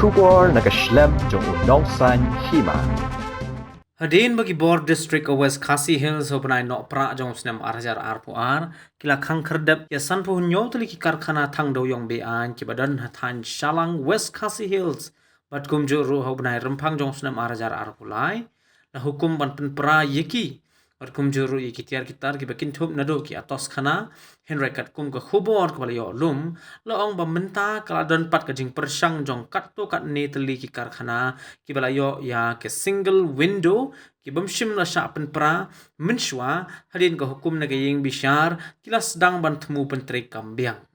Shubor nakaslem jong unongsan Hima. Hadin bagi board district of West Khasi Hills hobanai nok pra jong snem arjar arpuar kila khang kerdep ya san pu hunyo tuli ki Karkhana Thang Dewïong be an ki badan hathan shalang West Khasi Hills bat kum jo ru hobanai rempang jong snem arjar arpulai na hukum ban pen pra yeki bat kum jo ru yeki tiar kitar ki bakin thup nado ki atos khana hen rekat kum ka khubor ka yo lum lo ong bam menta kala don pat ka jing persang jong kat to kat ne teli ki Karkhana ki balayo ya ke single window ki bamshim la sha pen pra menshwa hadin ka hukum na gayeng bishar kila Sdang ban thmu pen tre kambiang.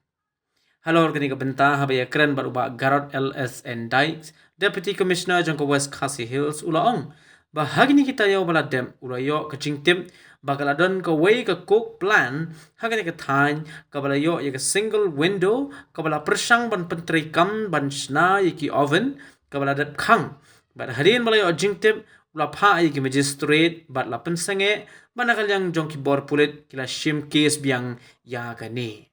Hello organika benta habaya kren baruba Garot LSN Dykes Deputy Commissioner jangko West Khasi Hills ulaong bahagini kita yo bala dem ulayo ka jingtim bagaladon ka way ka cook plan hagani ka thain ka bala yo ya ka single window ka bala persang ban pentre kam ban Shna yaki oven ka bala dat khang bat hadin bala yo jingtim ula pha yaki magistrate bat la Pynsangeh banakal yang jongki bor pulit kila shim case biang ya kani.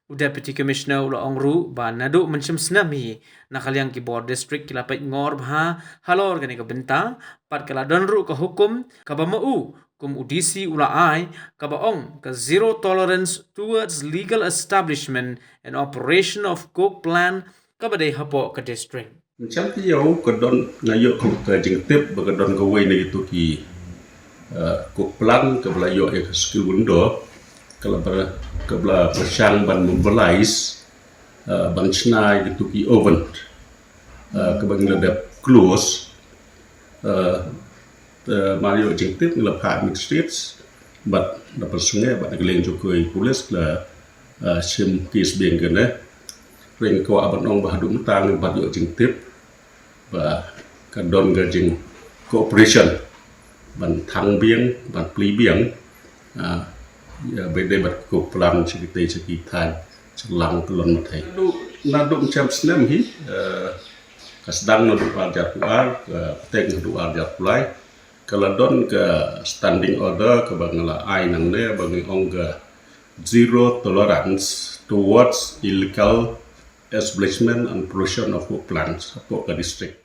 Deputy Commissioner ula ongru ba nadu menshim snami nakaliang ki board district kila pait ngor bha halor gani ka benta pat kala donru ka hukum ka ba mau kum udisi ula ai ka ba ong ka zero tolerance towards legal establishment and operation of cook plan ka ba dei hapo ka district. Macam tu yo ka don ngayo ka jing tip ba ka don ka way na itu ki cook plan ka bala yo ka skill window kalau kebla persang ban mobilize ban Shna itu ki oven kebang ledap close Mario jingtip ngela pha streets bat dapat sungai bat geleng jokoi polis la sim case biang kena ring ko aban ong ba dum tang bat yo jingtip ba kadon ga jing cooperation ban thang biang ban pli biang ya beda bat ko plan cerita sekitar selang kelon matai nadu macam senam hi kasdang nadu ajar puar tek nadu ajar pulai kalau don ke standing order ke bangla ai nang ne bagi ong ke zero tolerance towards illegal establishment and pollution of work plants ke district.